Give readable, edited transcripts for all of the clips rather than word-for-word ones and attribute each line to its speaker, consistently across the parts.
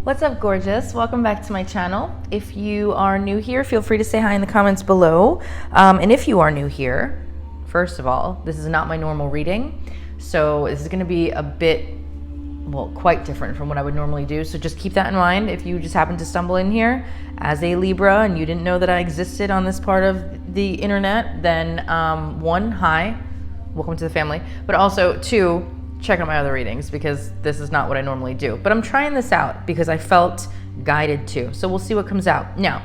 Speaker 1: What's up, gorgeous? Welcome back to my channel. If you are new here, feel free to say hi in the comments below. And if you are new here, first of all, this is not my normal reading. So this is gonna be a bit, well, quite different from what I would normally do. So just keep that in mind. If you just happen to stumble in here as a Libra and you didn't know that I existed on this part of the internet, then one, hi, welcome to the family. But also two, check out my other readings because this is not what I normally do. But I'm trying this out because I felt guided to. So we'll see what comes out. Now,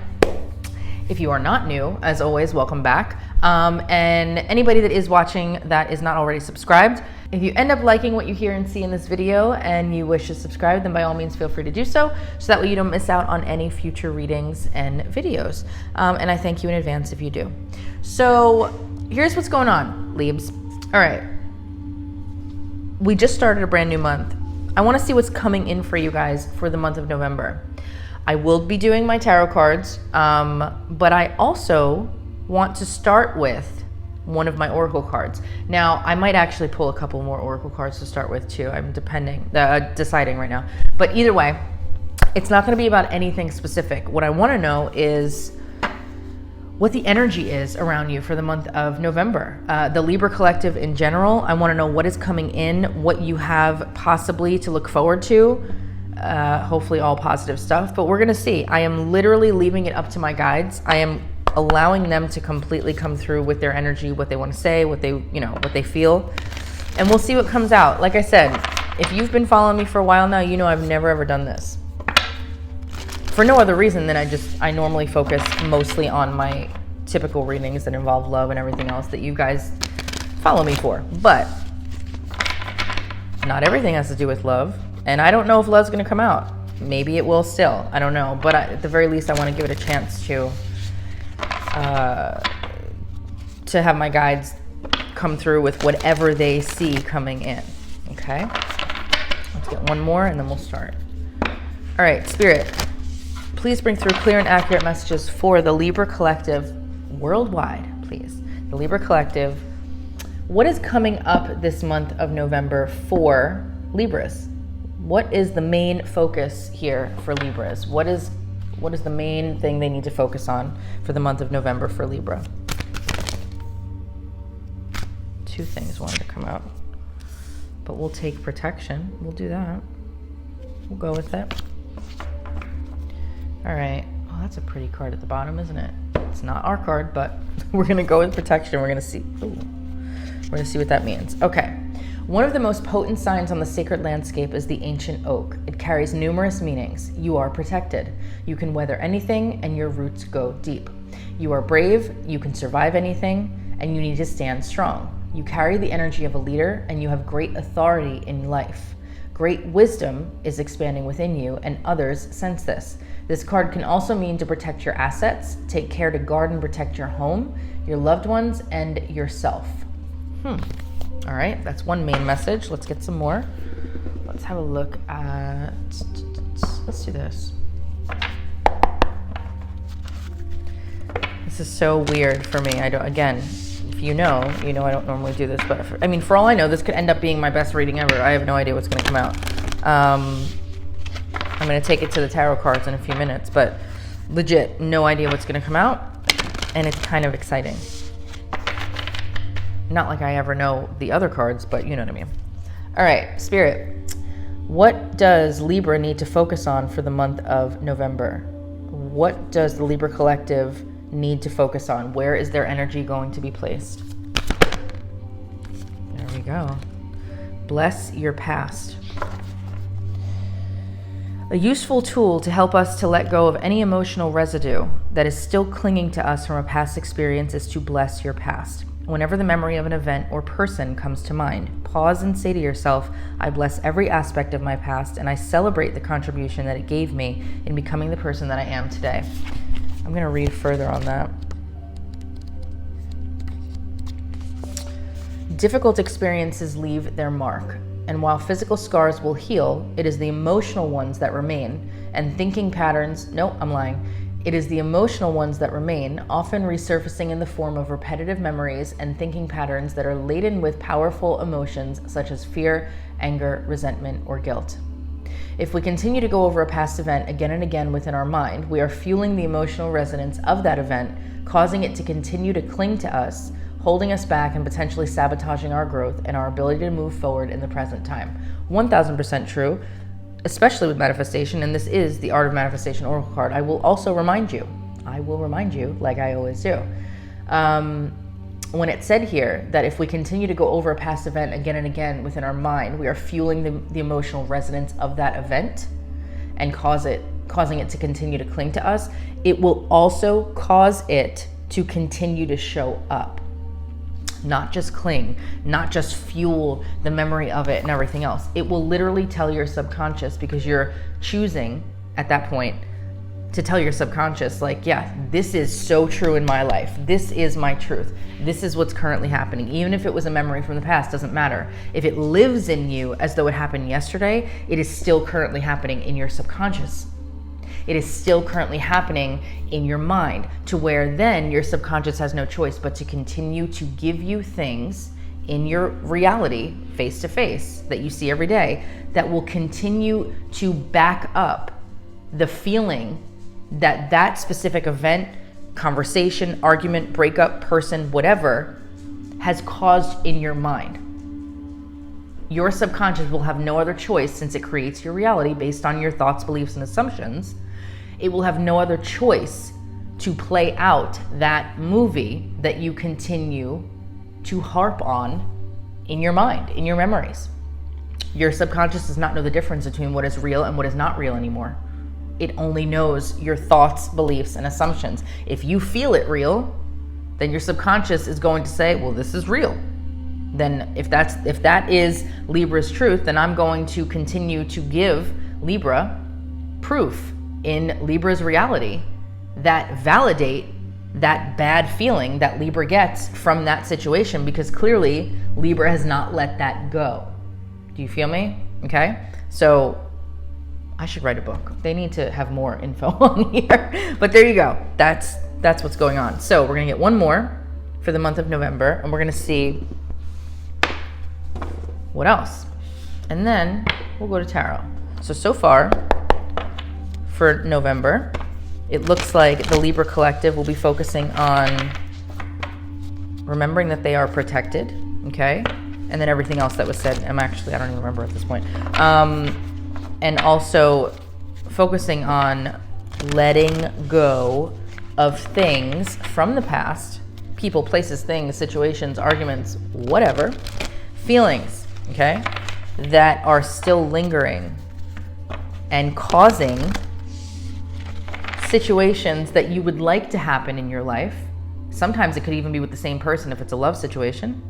Speaker 1: if you are not new, as always, welcome back. And anybody that is watching that is not already subscribed, if you end up liking what you hear and see in this video and you wish to subscribe, then by all means feel free to do so that way you don't miss out on any future readings and videos. And I thank you in advance if you do. So here's what's going on, Libs. All right. We just started a brand new month. I want to see what's coming in for you guys for the month of November. I will be doing my tarot cards, but I also want to start with one of my oracle cards. Now, I might actually pull a couple more oracle cards to start with too. I'm deciding right now. But either way, it's not going to be about anything specific. What I want to know is what the energy is around you for the month of November. The Libra collective in general, I want to know what is coming in, what you have possibly to look forward to, hopefully all positive stuff, but we're gonna see. I am literally leaving it up to my guides. I am allowing them to completely come through with their energy, what they want to say, what they feel, and we'll see what comes out. Like I said, if you've been following me for a while now, you know I've never ever done this. For no other reason than I normally focus mostly on my typical readings that involve love and everything else that you guys follow me for. But not everything has to do with love. And I don't know if love's going to come out. Maybe it will still. I don't know. But at the very least, I want to give it a chance to have my guides come through with whatever they see coming in. Okay? Let's get one more and then we'll start. All right, Spirit. Please bring through clear and accurate messages for the Libra collective worldwide, please. The Libra collective. What is coming up this month of November for Libras? What is the main focus here for Libras? What is the main thing they need to focus on for the month of November for Libra? Two things wanted to come out, but we'll take protection. We'll do that. We'll go with it. All right. Oh, that's a pretty card at the bottom, isn't it? It's not our card, but we're going to go with protection. We're going to see. Ooh. We're going to see what that means. Okay. One of the most potent signs on the sacred landscape is the ancient oak. It carries numerous meanings. You are protected. You can weather anything, and your roots go deep. You are brave. You can survive anything, and you need to stand strong. You carry the energy of a leader, and you have great authority in life. Great wisdom is expanding within you, and others sense this. This card can also mean to protect your assets, take care to guard and protect your home, your loved ones, and yourself. All right, that's one main message. Let's get some more. Let's have a look at, let's do this. This is so weird for me. Again, if you know I don't normally do this, but for all I know, this could end up being my best reading ever. I have no idea what's gonna come out. I'm going to take it to the tarot cards in a few minutes, but legit, no idea what's going to come out, and it's kind of exciting. Not like I ever know the other cards, but you know what I mean. All right, Spirit, what does Libra need to focus on for the month of November? What does the Libra collective need to focus on? Where is their energy going to be placed? There we go. Bless your past. A useful tool to help us to let go of any emotional residue that is still clinging to us from a past experience is to bless your past. Whenever the memory of an event or person comes to mind, pause and say to yourself, I bless every aspect of my past and I celebrate the contribution that it gave me in becoming the person that I am today. I'm going to read further on that. Difficult experiences leave their mark. And while physical scars will heal, it is the emotional ones that remain. And thinking patterns, no, I'm lying. It is the emotional ones that remain, often resurfacing in the form of repetitive memories and thinking patterns that are laden with powerful emotions such as fear, anger, resentment, or guilt. If we continue to go over a past event again and again within our mind, we are fueling the emotional resonance of that event, causing it to continue to cling to us, holding us back and potentially sabotaging our growth and our ability to move forward in the present time. 1000% true, especially with manifestation, and this is the Art of Manifestation Oracle card. I will also remind you, like I always do, when it said here that if we continue to go over a past event again and again within our mind, we are fueling the emotional resonance of that event and causing it to continue to cling to us. It will also cause it to continue to show up, not just cling, not just fuel the memory of it and everything else. It will literally tell your subconscious, because you're choosing at that point to tell your subconscious, like, yeah, this is so true in my life. This is my truth. This is what's currently happening. Even if it was a memory from the past, doesn't matter. If it lives in you as though it happened yesterday, it is still currently happening in your subconscious. It is still currently happening in your mind, to where then your subconscious has no choice but to continue to give you things in your reality, face to face, that you see every day, that will continue to back up the feeling that that specific event, conversation, argument, breakup, person, whatever, has caused in your mind. Your subconscious will have no other choice, since it creates your reality based on your thoughts, beliefs, and assumptions. It will have no other choice to play out that movie that you continue to harp on in your mind, in your memories. Your subconscious does not know the difference between what is real and what is not real anymore. It only knows your thoughts, beliefs, and assumptions. If you feel it real, then your subconscious is going to say, well, this is real. Then if that is Libra's truth, then I'm going to continue to give Libra proof in Libra's reality that validate that bad feeling that Libra gets from that situation, because clearly Libra has not let that go. Do you feel me? Okay. So I should write a book. They need to have more info on here. But there you go. That's what's going on. So we're going to get one more for the month of November, and we're going to see what else. And then we'll go to tarot. So far for November, it looks like the Libra Collective will be focusing on remembering that they are protected, okay? And then everything else that was said, I don't even remember at this point. And also focusing on letting go of things from the past, people, places, things, situations, arguments, whatever, feelings, okay, that are still lingering and causing situations that you would like to happen in your life. Sometimes it could even be with the same person if it's a love situation,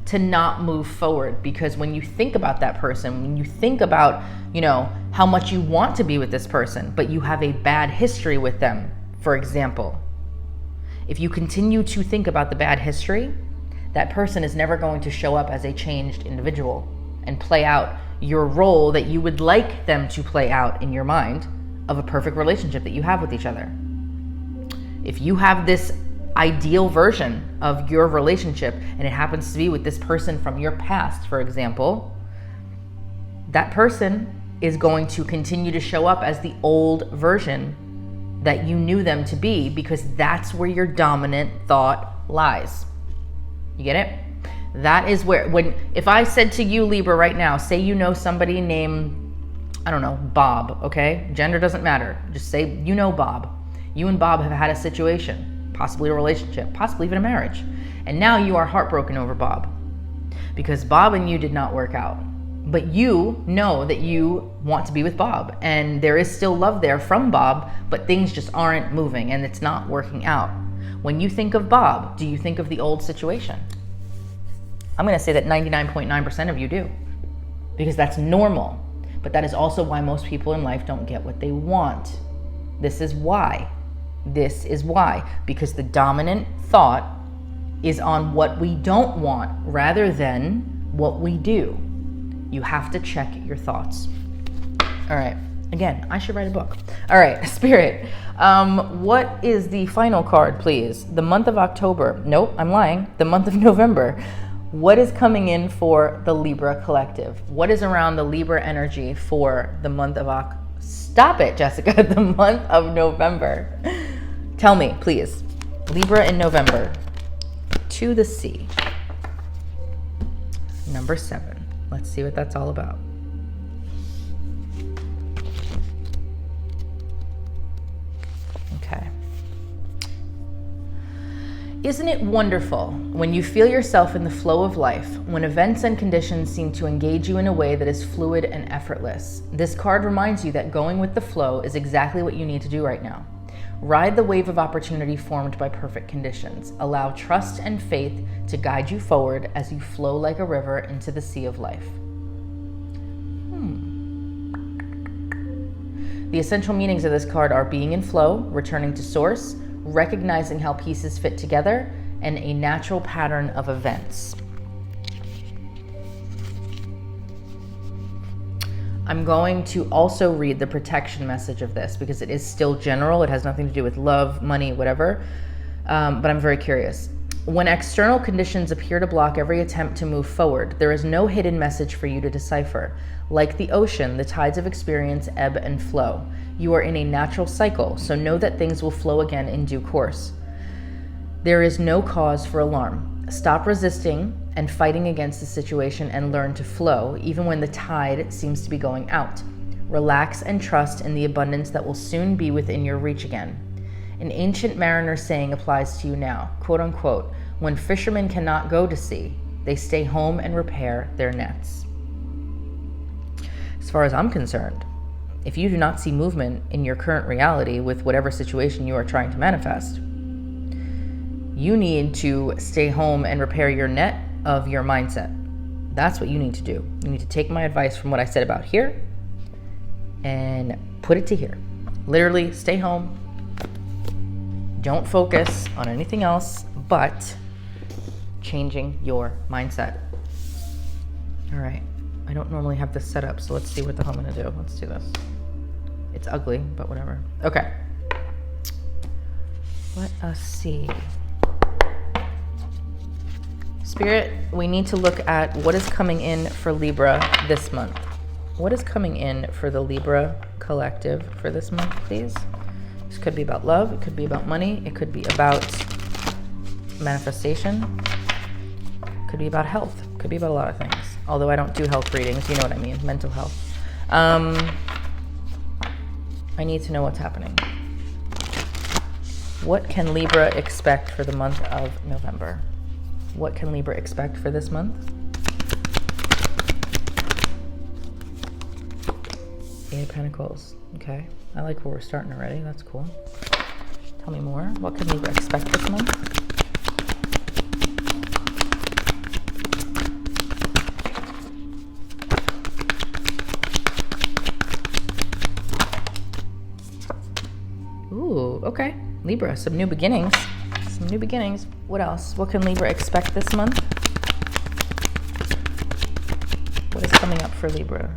Speaker 1: to not move forward. Because when you think about that person, when you think about, how much you want to be with this person, but you have a bad history with them, for example, if you continue to think about the bad history, that person is never going to show up as a changed individual and play out your role that you would like them to play out in your mind of a perfect relationship that you have with each other. If you have this ideal version of your relationship and it happens to be with this person from your past, for example, that person is going to continue to show up as the old version that you knew them to be, because that's where your dominant thought lies. You get it? That is where, if I said to you, Libra, right now, say you know somebody named, Bob, okay? Gender doesn't matter. Just say you know Bob. You and Bob have had a situation, possibly a relationship, possibly even a marriage. And now you are heartbroken over Bob because Bob and you did not work out. But you know that you want to be with Bob, and there is still love there from Bob, but things just aren't moving and it's not working out. When you think of Bob, do you think of the old situation? I'm going to say that 99.9% of you do, because that's normal. But that is also why most people in life don't get what they want. This is why. Because the dominant thought is on what we don't want rather than what we do. You have to check your thoughts. All right. Again, I should write a book. All right, Spirit. What is the final card, please? The month of October. Nope, I'm lying. The month of November. What is coming in for the Libra collective? What is around the Libra energy for the month of Stop it, Jessica. The month of November. Tell me, please. Libra in November. To the sea. Number 7. Let's see what that's all about. Okay. Isn't it wonderful when you feel yourself in the flow of life, when events and conditions seem to engage you in a way that is fluid and effortless? This card reminds you that going with the flow is exactly what you need to do right now. Ride the wave of opportunity formed by perfect conditions. Allow trust and faith to guide you forward as you flow like a river into the sea of life. The essential meanings of this card are being in flow, returning to source, recognizing how pieces fit together, and a natural pattern of events. I'm going to also read the protection message of this because it is still general. It has nothing to do with love, money, whatever, but I'm very curious. When external conditions appear to block every attempt to move forward, there is no hidden message for you to decipher. Like the ocean, the tides of experience ebb and flow. You are in a natural cycle, so know that things will flow again in due course. There is no cause for alarm. Stop resisting and fighting against the situation and learn to flow, even when the tide seems to be going out. Relax and trust in the abundance that will soon be within your reach again. An ancient mariner saying applies to you now, quote unquote, when fishermen cannot go to sea, they stay home and repair their nets. As far as I'm concerned, if you do not see movement in your current reality with whatever situation you are trying to manifest, you need to stay home and repair your net of your mindset. That's what you need to do. You need to take my advice from what I said about here and put it to here. Literally, stay home. Don't focus on anything else but changing your mindset. All right. I don't normally have this set up, so let's see what the hell I'm gonna do. Let's do this. It's ugly, but whatever. Okay. Let us see. Spirit, we need to look at what is coming in for Libra this month. What is coming in for the Libra collective for this month, please? This could be about love. It could be about money. It could be about manifestation. It could be about health. It could be about a lot of things. Although I don't do health readings, you know what I mean, mental health. I need to know what's happening. What can Libra expect for the month of November? What can Libra expect for this month? Eight of Pentacles. Okay. I like where we're starting already. That's cool. Tell me more. What can Libra expect this month? Ooh, okay. Libra, some new beginnings. Some new beginnings. What else? What can Libra expect this month? What is coming up for Libra?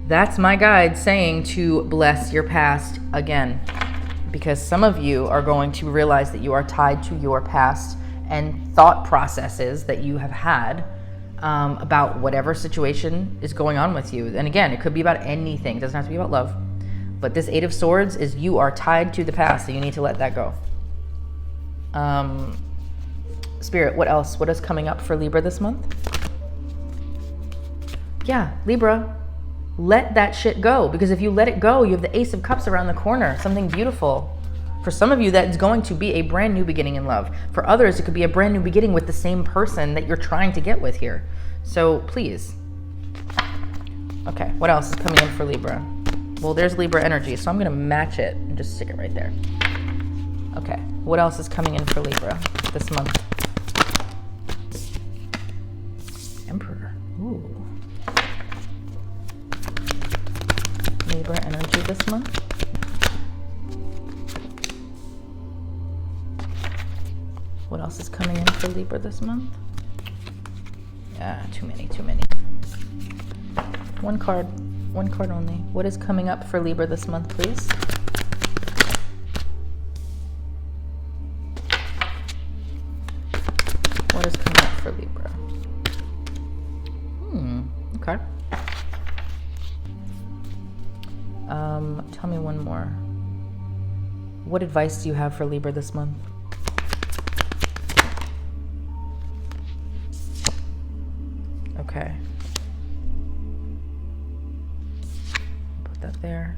Speaker 1: That's my guide saying to bless your past again. Because some of you are going to realize that you are tied to your past and thought processes that you have had about whatever situation is going on with you. And again, it could be about anything. It doesn't have to be about love. But this Eight of Swords is you are tied to the past, so you need to let that go. Spirit, what else? What is coming up for Libra this month? Yeah, Libra, let that shit go. Because if you let it go, you have the Ace of Cups around the corner, something beautiful. For some of you, that is going to be a brand new beginning in love. For others, it could be a brand new beginning with the same person that you're trying to get with here. So please. Okay, what else is coming in for Libra? Well, there's Libra energy, so I'm going to match it and just stick it right there. Okay, what else is coming in for Libra this month? Emperor. Ooh. Libra energy this month. What else is coming in for Libra this month? Yeah, too many. One card only. What is coming up for Libra this month, please? Tell me one more. What advice do you have for Libra this month? Okay. Put that there.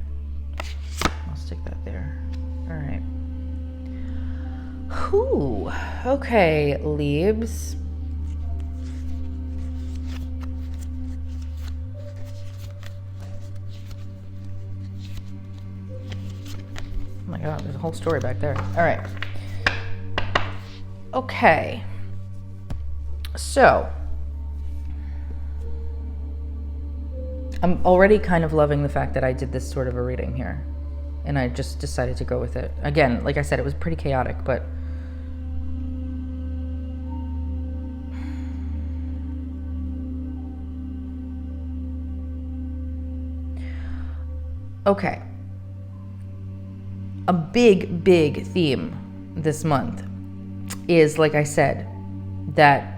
Speaker 1: I'll stick that there. All right. Whew. Okay, Libs. Oh my God, there's a whole story back there. All right. Okay. So, I'm already kind of loving the fact that I did this sort of a reading here. And I just decided to go with it. Again, like I said, it was pretty chaotic, but okay. A big, big theme this month is, like I said, that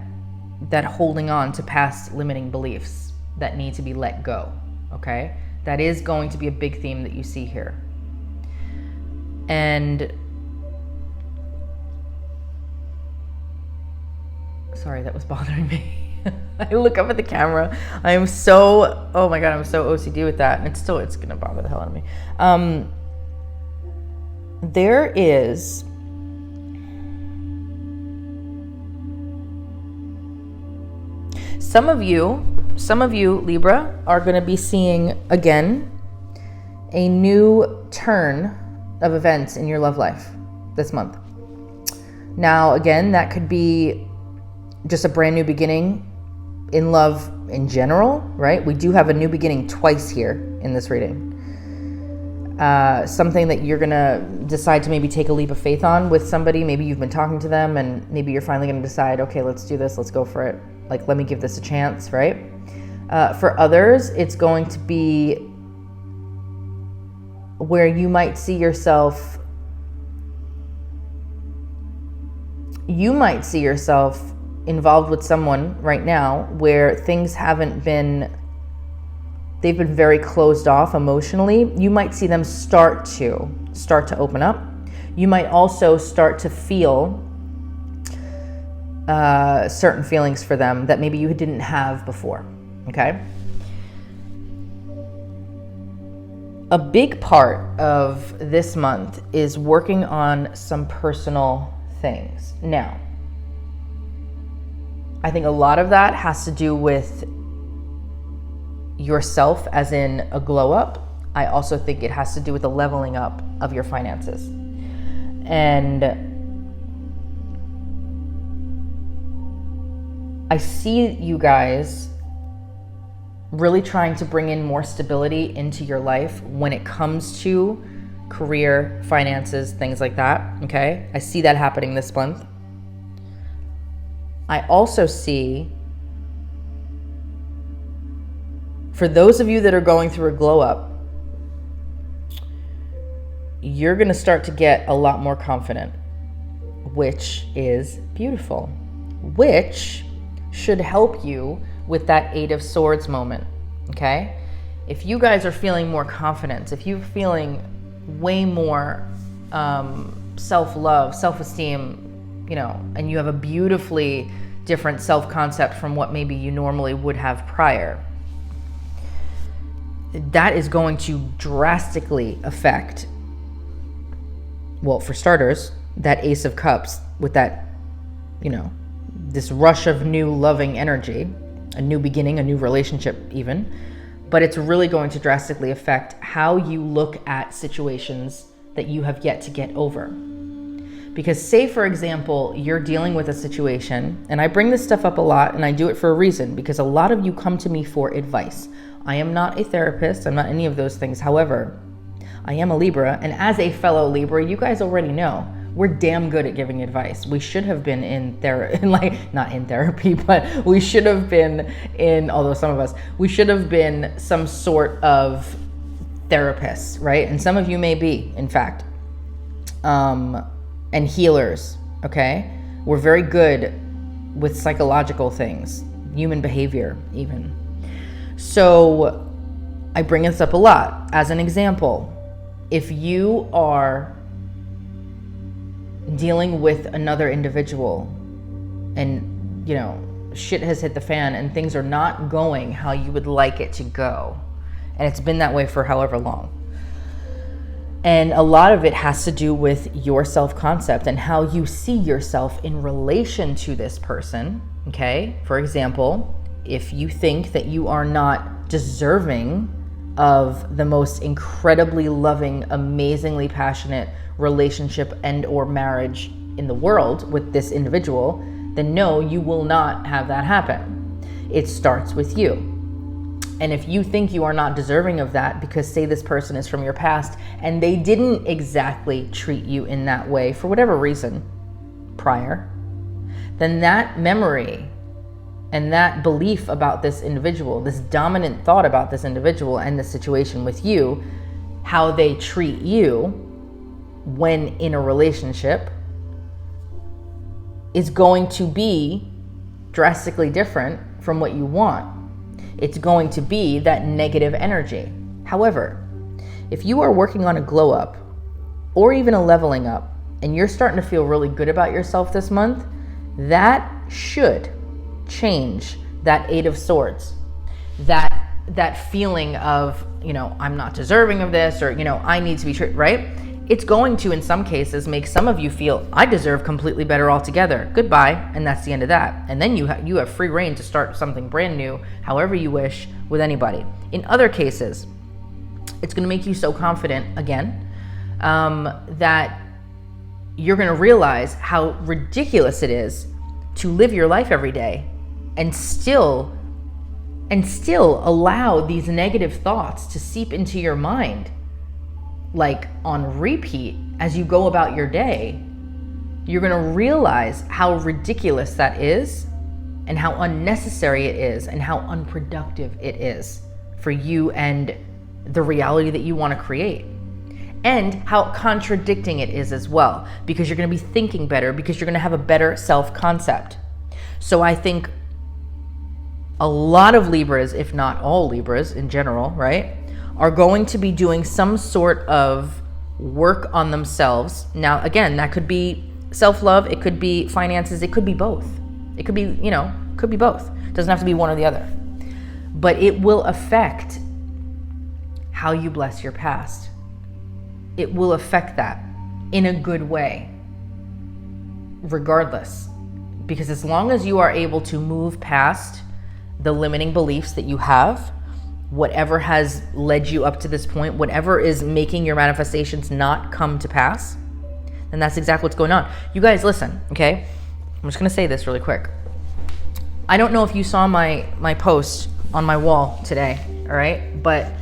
Speaker 1: holding on to past limiting beliefs that need to be let go, okay? That is going to be a big theme that you see here. And sorry, that was bothering me. I look up at the camera. I am so, oh my God, I'm so OCD with that. And it's gonna bother the hell out of me. There is some of you, Libra, are going to be seeing again a new turn of events in your love life this month. Now, again, that could be just a brand new beginning in love in general, right? We do have a new beginning twice here in this reading. Something that you're gonna decide to maybe take a leap of faith on with somebody. Maybe you've been talking to them and maybe you're finally gonna decide, okay, let's do this, let's go for it. Like, let me give this a chance, right? For others, it's going to be where you might see yourself involved with someone right now where things they've been very closed off emotionally. You might see them start to open up. You might also start to feel certain feelings for them that maybe you didn't have before, okay? A big part of this month is working on some personal things. Now, I think a lot of that has to do with yourself, as in a glow up. I also think it has to do with the leveling up of your finances. And I see you guys really trying to bring in more stability into your life when it comes to career, finances, things like that, okay? I see that happening this month. I also see, for those of you that are going through a glow up, you're going to start to get a lot more confident, which is beautiful, which should help you with that 8 of Swords moment, okay? If you guys are feeling more confident, if you're feeling way more self-love, self-esteem, you know, and you have a beautifully different self-concept from what maybe you normally would have prior, that is going to drastically affect, well, for starters, that Ace of Cups with that, you know, this rush of new loving energy, a new beginning, a new relationship even, but it's really going to drastically affect how you look at situations that you have yet to get over. Because say, for example, you're dealing with a situation, and I bring this stuff up a lot and I do it for a reason, because a lot of you come to me for advice. I am not a therapist, I'm not any of those things. However, I am a Libra, and as a fellow Libra, you guys already know, we're damn good at giving advice. We should have been in therapy, like not in therapy, but we should have been in, although some of us, we should have been some sort of therapists, right? And some of you may be, in fact, and healers, okay? We're very good with psychological things, human behavior even. So I bring this up a lot as an example. If you are dealing with another individual and, you know, shit has hit the fan and things are not going how you would like it to go, and it's been that way for however long, and a lot of it has to do with your self-concept and how you see yourself in relation to this person, okay? For example, if you think that you are not deserving of the most incredibly loving, amazingly passionate relationship and or marriage in the world with this individual, then no, you will not have that happen. It starts with you. And if you think you are not deserving of that because, say, this person is from your past and they didn't exactly treat you in that way for whatever reason prior, then that memory and that belief about this individual, this dominant thought about this individual and the situation with you, how they treat you when in a relationship, is going to be drastically different from what you want. It's going to be that negative energy. However, if you are working on a glow up or even a leveling up and you're starting to feel really good about yourself this month, that should change that Eight of Swords, that feeling of, you know, I'm not deserving of this, or, you know, I need to be treated, right? It's going to, in some cases, make some of you feel, I deserve completely better altogether. Goodbye. And that's the end of that. And then you have free reign to start something brand new, however you wish, with anybody. In other cases, it's going to make you so confident, again, that you're going to realize how ridiculous it is to live your life every day and still allow these negative thoughts to seep into your mind, like on repeat as you go about your day. You're going to realize how ridiculous that is and how unnecessary it is and how unproductive it is for you and the reality that you want to create, and how contradicting it is as well, because you're going to be thinking better, because you're going to have a better self-concept. So I think a lot of Libras, if not all Libras in general, right, are going to be doing some sort of work on themselves. Now, again, that could be self-love, it could be finances, it could be both. It could be, you know, could be both. It doesn't have to be one or the other. But it will affect how you bless your past. It will affect that in a good way, regardless. Because as long as you are able to move past the limiting beliefs that you have, whatever has led you up to this point, whatever is making your manifestations not come to pass, then that's exactly what's going on. You guys, listen, okay? I'm just gonna say this really quick. I don't know if you saw my post on my wall today, all right? But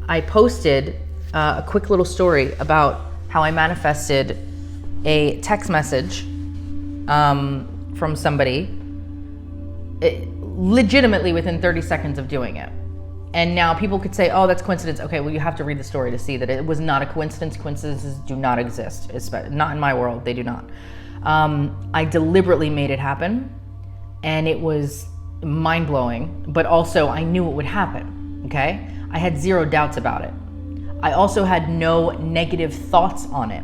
Speaker 1: I posted a quick little story about how I manifested a text message from somebody, legitimately within 30 seconds of doing it. And now people could say, oh, that's coincidence. Okay, well, you have to read the story to see that it was not a coincidence. Coincidences do not exist. Not in my world, they do not. I deliberately made it happen, and it was mind-blowing, but also I knew it would happen, okay? I had zero doubts about it. I also had no negative thoughts on it.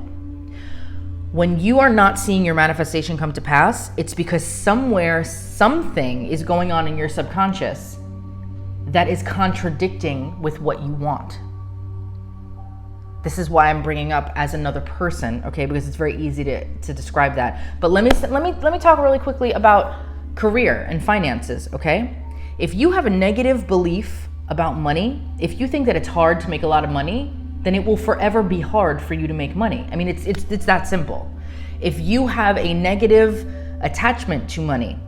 Speaker 1: When you are not seeing your manifestation come to pass, it's because somewhere, something is going on in your subconscious that is contradicting with what you want. This is why I'm bringing up as another person, okay? Because it's very easy to describe that. But let me talk really quickly about career and finances, okay? If you have a negative belief about money, if you think that it's hard to make a lot of money, then it will forever be hard for you to make money. I mean, it's that simple. If you have a negative attachment to money,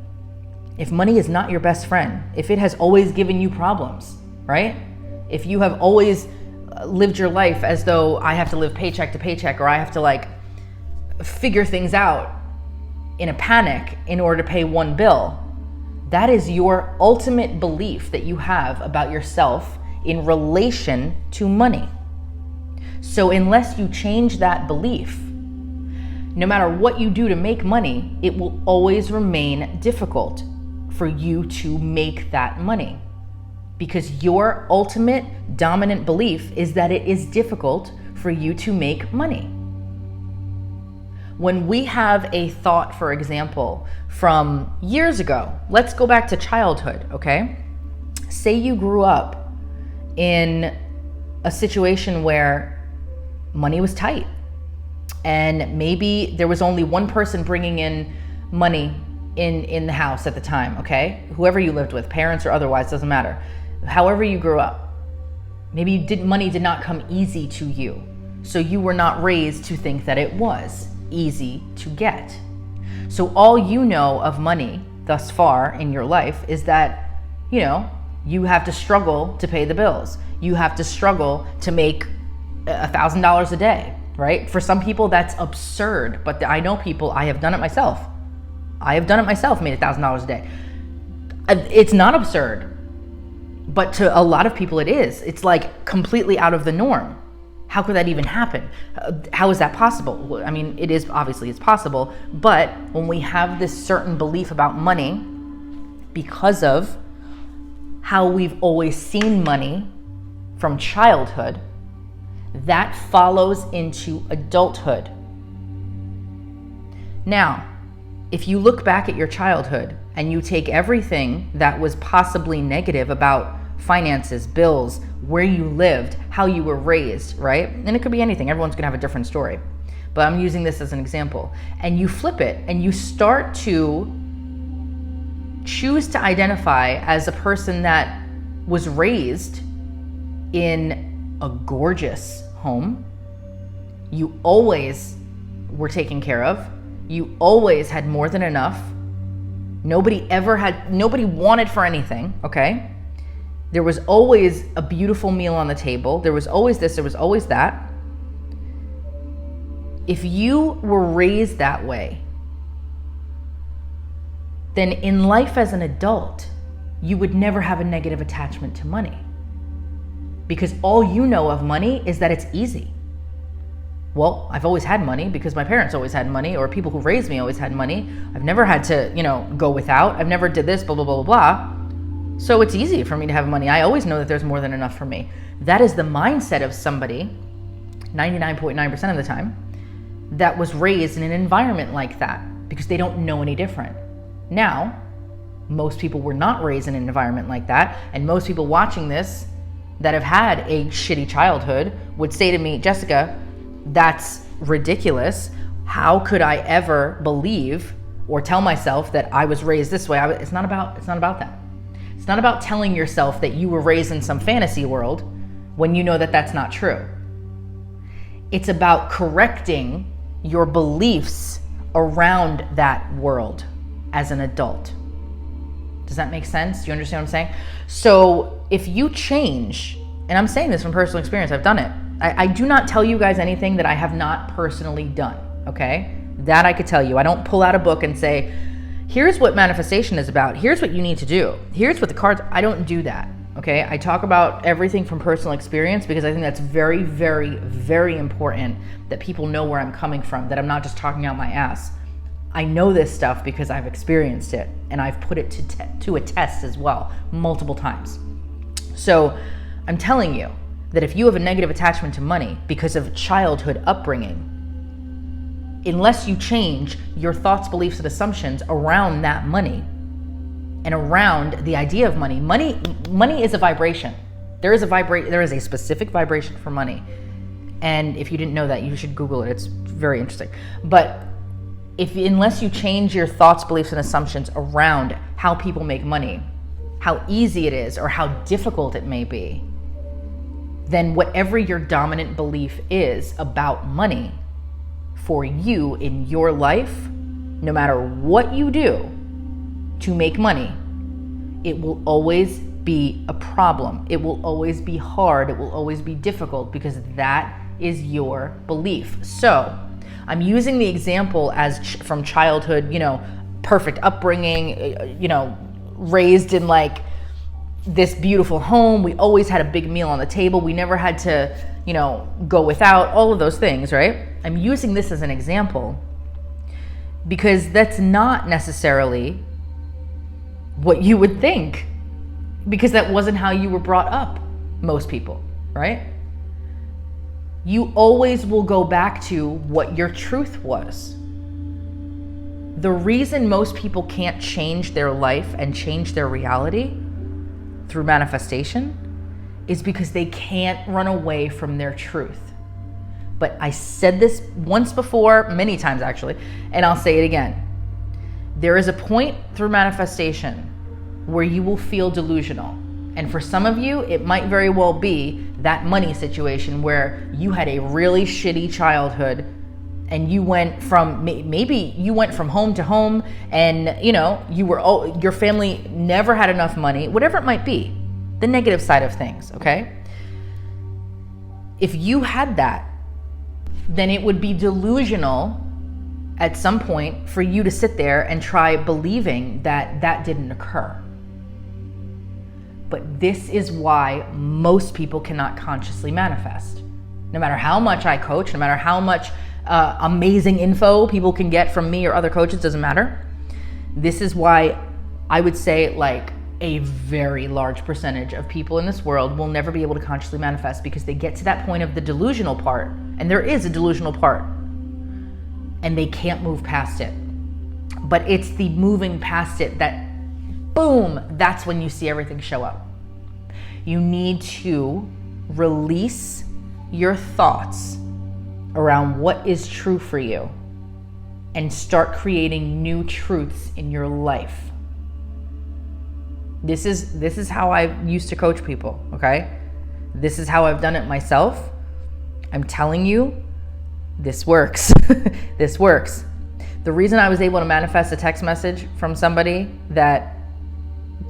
Speaker 1: if money is not your best friend, if it has always given you problems, right? If you have always lived your life as though I have to live paycheck to paycheck, or I have to like figure things out in a panic in order to pay one bill, that is your ultimate belief that you have about yourself in relation to money. So unless you change that belief, no matter what you do to make money, it will always remain difficult for you to make that money. because your ultimate dominant belief is that it is difficult for you to make money. When we have a thought, for example, from years ago, let's go back to childhood, okay? Say you grew up in a situation where money was tight and maybe there was only one person bringing in money in the house at the time, okay? Whoever you lived with, parents or otherwise, doesn't matter. However you grew up, maybe money did not come easy to you. So you were not raised to think that it was easy to get. So all you know of money thus far in your life is that, you have to struggle to pay the bills. You have to struggle to make $1,000 a day, right? For some people that's absurd, but I know people, I have done it myself. Made $1,000 a day. It's not absurd, but to a lot of people it is. It's like completely out of the norm. How could that even happen? How is that possible? I mean, it is, obviously it's possible, but when we have this certain belief about money, because of how we've always seen money from childhood, that follows into adulthood. Now, if you look back at your childhood and you take everything that was possibly negative about finances, bills, where you lived, how you were raised, right? And it could be anything. Everyone's gonna have a different story. But I'm using this as an example. And you flip it and you start to choose to identify as a person that was raised in a gorgeous home. You always were taken care of. You always had more than enough. Nobody wanted for anything, okay? There was always a beautiful meal on the table. There was always this, there was always that. If you were raised that way, then in life as an adult, you would never have a negative attachment to money. Because all you know of money is that it's easy. Well, I've always had money because my parents always had money, or people who raised me always had money. I've never had to, go without. I've never did this, blah, blah, blah, blah, blah. So it's easy for me to have money. I always know that there's more than enough for me. That is the mindset of somebody, 99.9% of the time, that was raised in an environment like that because they don't know any different. Now, most people were not raised in an environment like that, and most people watching this that have had a shitty childhood would say to me, Jessica, that's ridiculous. How could I ever believe or tell myself that I was raised this way? It's not about that. It's not about telling yourself that you were raised in some fantasy world when you know that that's not true. It's about correcting your beliefs around that world as an adult. Does that make sense? Do you understand what I'm saying? So if you change, and I'm saying this from personal experience, I've done it. I do not tell you guys anything that I have not personally done, okay? That I could tell you. I don't pull out a book and say, here's what manifestation is about. Here's what you need to do. Here's what the cards, I don't do that, okay? I talk about everything from personal experience because I think that's very, very, very important that people know where I'm coming from, that I'm not just talking out my ass. I know this stuff because I've experienced it and I've put it to a test as well, multiple times. So I'm telling you that if you have a negative attachment to money because of childhood upbringing, unless you change your thoughts, beliefs, and assumptions around that money and around the idea of money is a vibration. There is a specific vibration for money. And if you didn't know that, you should Google it. It's very interesting. But unless you change your thoughts, beliefs, and assumptions around how people make money, how easy it is or how difficult it may be, then whatever your dominant belief is about money for you in your life, no matter what you do to make money, it will always be a problem. It will always be hard. It will always be difficult because that is your belief. So I'm using the example as from childhood, perfect upbringing, raised in like this beautiful home. We always had a big meal on the table. We never had to, go without, all of those things, right? I'm using this as an example because that's not necessarily what you would think. because that wasn't how you were brought up, most people, right? You always will go back to what your truth was. The reason most people can't change their life and change their reality through manifestation is because they can't run away from their truth. But I said this once before, many times actually, and I'll say it again. There is a point through manifestation where you will feel delusional. And for some of you, it might very well be that money situation where you had a really shitty childhood and you went from, maybe you went from home to home and your family never had enough money, whatever it might be, the negative side of things, okay? If you had that, then it would be delusional at some point for you to sit there and try believing that that didn't occur. But this is why most people cannot consciously manifest. No matter how much I coach, no matter how much amazing info people can get from me or other coaches, doesn't matter. This is why I would say like a very large percentage of people in this world will never be able to consciously manifest because they get to that point of the delusional part, and there is a delusional part, and they can't move past it. But it's the moving past it that, boom, that's when you see everything show up. You need to release your thoughts around what is true for you and start creating new truths in your life. This is how I used to coach people, okay? This is how I've done it myself. I'm telling you, this works. This works. The reason I was able to manifest a text message from somebody that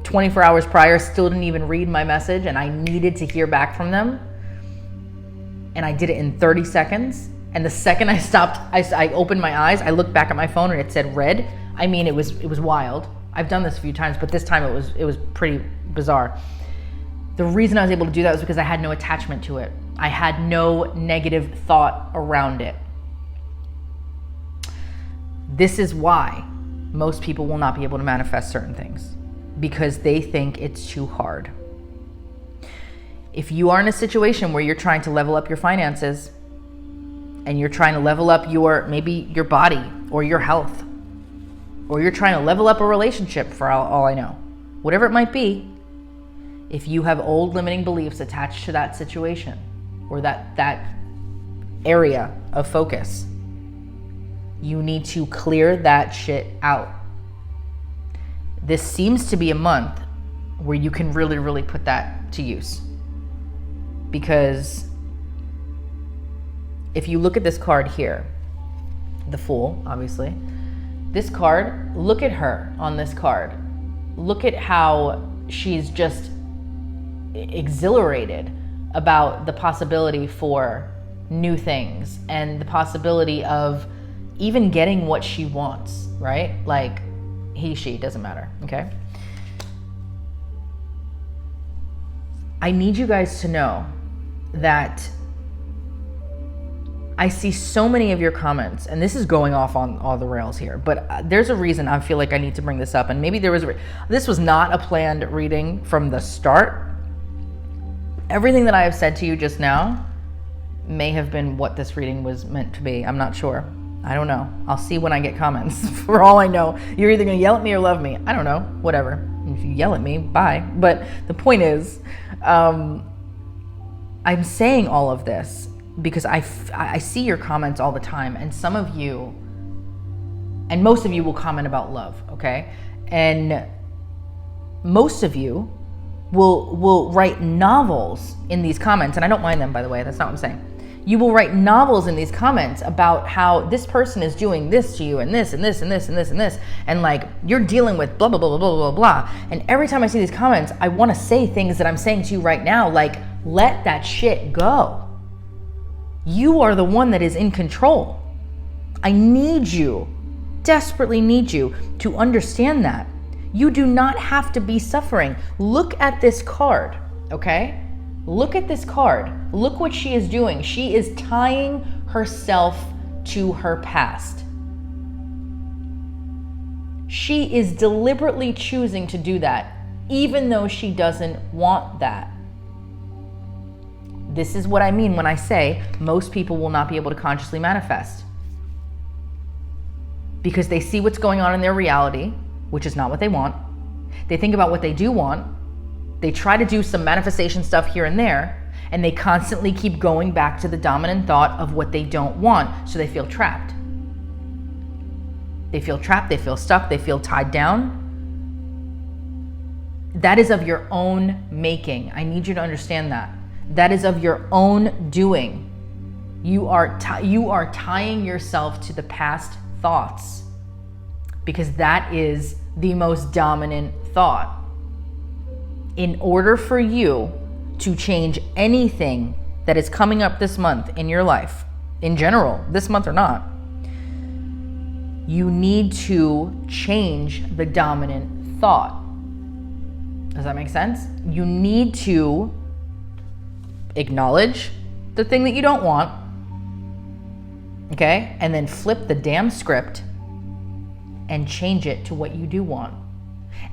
Speaker 1: 24 hours prior still didn't even read my message and I needed to hear back from them, and I did it in 30 seconds. And the second I stopped, I opened my eyes, I looked back at my phone and it said read. I mean, it was wild. I've done this a few times, but this time it was pretty bizarre. The reason I was able to do that was because I had no attachment to it. I had no negative thought around it. This is why most people will not be able to manifest certain things, because they think it's too hard. If you are in a situation where you're trying to level up your finances and you're trying to level up maybe your body or your health, or you're trying to level up a relationship, for all I know, whatever it might be, if you have old limiting beliefs attached to that situation or that area of focus, you need to clear that shit out. This seems to be a month where you can really, really put that to use. Because if you look at this card here, the Fool, obviously, this card, look at her on this card. Look at how she's just exhilarated about the possibility for new things and the possibility of even getting what she wants, right? Like he, she, doesn't matter, okay? I need you guys to know that I see so many of your comments, and this is going off on all the rails here, but there's a reason I feel like I need to bring this up, and maybe this was not a planned reading from the start. Everything that I have said to you just now may have been what this reading was meant to be. I'm not sure. I don't know. I'll see when I get comments. For all I know, you're either going to yell at me or love me. I don't know. Whatever. If you yell at me, bye. But the point is, I'm saying all of this because I see your comments all the time, and some of you, and most of you will comment about love, okay? And most of you will write novels in these comments, and I don't mind them, by the way, that's not what I'm saying. You will write novels in these comments about how this person is doing this to you and this and this and this and this and this, and like you're dealing with blah, blah, blah, blah, blah, blah. And every time I see these comments, I want to say things that I'm saying to you right now, like, let that shit go. You are the one that is in control. I need you, desperately need you to understand that. You do not have to be suffering. Look at this card, okay? Look at this card. Look what she is doing. She is tying herself to her past. She is deliberately choosing to do that even though she doesn't want that. This is what I mean when I say most people will not be able to consciously manifest. Because they see what's going on in their reality, which is not what they want. They think about what they do want. They try to do some manifestation stuff here and there, and they constantly keep going back to the dominant thought of what they don't want, so they feel trapped. They feel trapped, they feel stuck, they feel tied down. That is of your own making. I need you to understand that. That is of your own doing. You are tying yourself to the past thoughts, because that is the most dominant thought. In order for you to change anything that is coming up this month in your life, in general, this month or not, you need to change the dominant thought. Does that make sense? You need to acknowledge the thing that you don't want, okay? And then flip the damn script and change it to what you do want.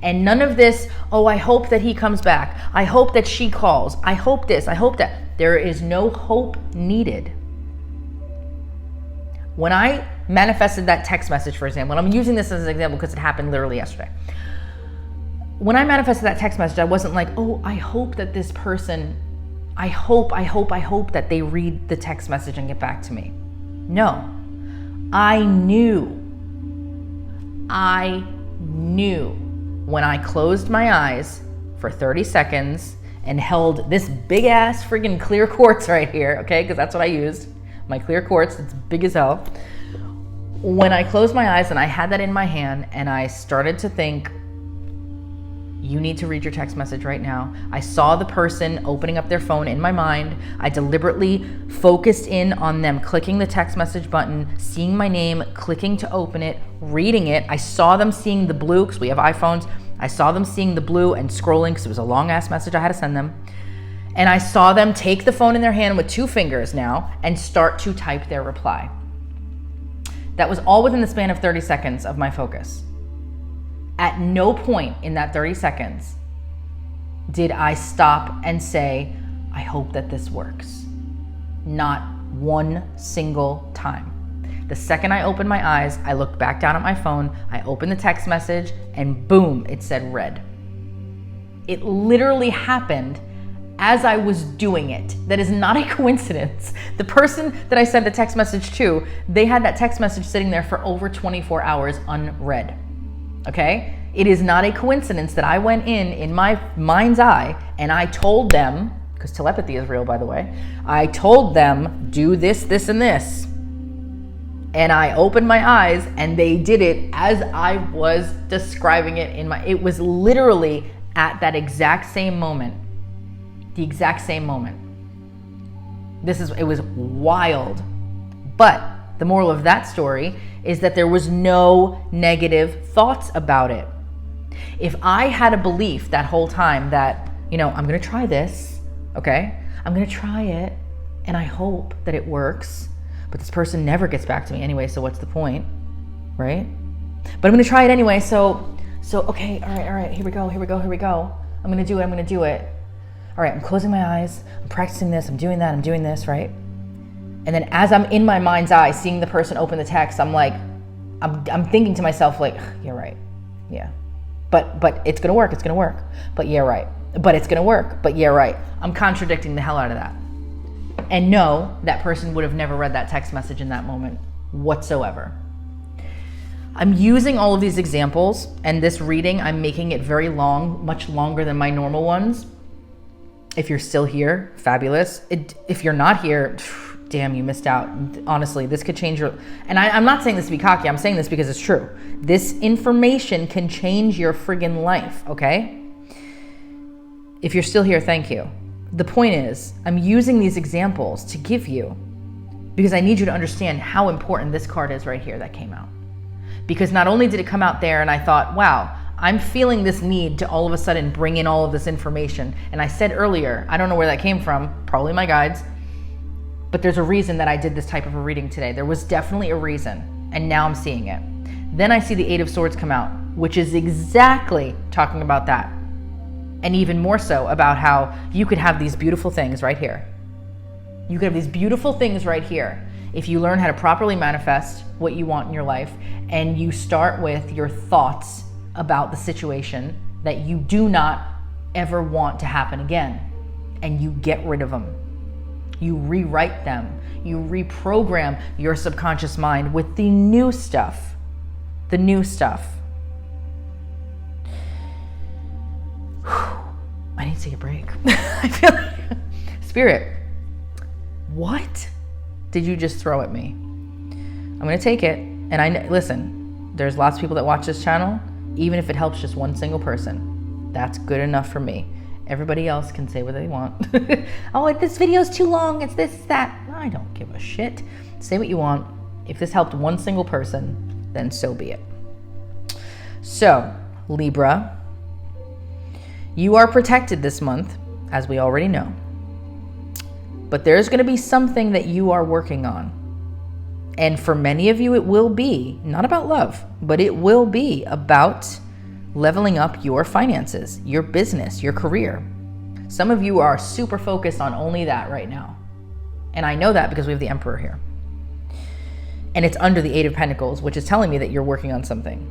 Speaker 1: And none of this, oh, I hope that he comes back. I hope that she calls. I hope this, I hope that. There is no hope needed. When I manifested that text message, for example, and I'm using this as an example because it happened literally yesterday. When I manifested that text message, I wasn't like, oh, I hope that this person, I hope that they read the text message and get back to me. No, I knew when I closed my eyes for 30 seconds and held this big ass friggin' clear quartz right here, okay, because that's what I used, my clear quartz, it's big as hell. When I closed my eyes and I had that in my hand and I started to think, you need to read your text message right now. I saw the person opening up their phone in my mind. I deliberately focused in on them clicking the text message button, seeing my name, clicking to open it, reading it. I saw them seeing the blue, because we have iPhones. I saw them seeing the blue and scrolling, because it was a long ass message I had to send them. And I saw them take the phone in their hand with 2 fingers now and start to type their reply. That was all within the span of 30 seconds of my focus. At no point in that 30 seconds did I stop and say, I hope that this works. Not one single time. The second I opened my eyes, I looked back down at my phone, I opened the text message, and boom, it said read. It literally happened as I was doing it. That is not a coincidence. The person that I sent the text message to, they had that text message sitting there for over 24 hours unread. Okay? It is not a coincidence that I went in my mind's eye and I told them, because telepathy is real, by the way, I told them, do this, this, and this. And I opened my eyes and they did it as I was describing it it was literally at that exact same moment. The exact same moment. It was wild. But the moral of that story is that there was no negative thoughts about it. If I had a belief that whole time that, I'm going to try this, okay? I'm going to try it and I hope that it works, but this person never gets back to me anyway, so what's the point, right? But I'm going to try it anyway, so okay, all right, here we go. I'm going to do it. All right, I'm closing my eyes, I'm practicing this, I'm doing that, I'm doing this, right? And then as I'm in my mind's eye, seeing the person open the text, I'm like, I'm thinking to myself, like, you're right, yeah. But it's gonna work, but yeah, right. But it's gonna work, but yeah, right. I'm contradicting the hell out of that. And no, that person would have never read that text message in that moment whatsoever. I'm using all of these examples, and this reading, I'm making it very long, much longer than my normal ones. If you're still here, fabulous. If you're not here, damn, you missed out. Honestly, this could change your... And I'm not saying this to be cocky. I'm saying this because it's true. This information can change your friggin' life, okay? If you're still here, thank you. The point is, I'm using these examples to give you, because I need you to understand how important this card is right here that came out. Because not only did it come out there and I thought, wow, I'm feeling this need to all of a sudden bring in all of this information. And I said earlier, I don't know where that came from, probably my guides, but there's a reason that I did this type of a reading today. There was definitely a reason, and now I'm seeing it. Then I see the 8 of Swords come out, which is exactly talking about that. And even more so about how you could have these beautiful things right here. You could have these beautiful things right here if you learn how to properly manifest what you want in your life, and you start with your thoughts about the situation that you do not ever want to happen again, and you get rid of them. You rewrite them. You reprogram your subconscious mind with the new stuff. The new stuff. I need to take a break. I feel like, Spirit, what did you just throw at me? I'm going to take it. And listen, there's lots of people that watch this channel. Even if it helps just one single person, that's good enough for me. Everybody else can say what they want. Oh, this video's too long. It's this, that. I don't give a shit. Say what you want. If this helped one single person, then so be it. So, Libra, you are protected this month, as we already know. But there's going to be something that you are working on. And for many of you, it will be not about love, but it will be about leveling up your finances, your business, your career. Some of you are super focused on only that right now. And I know that because we have the Emperor here. And it's under the Eight of Pentacles, which is telling me that you're working on something.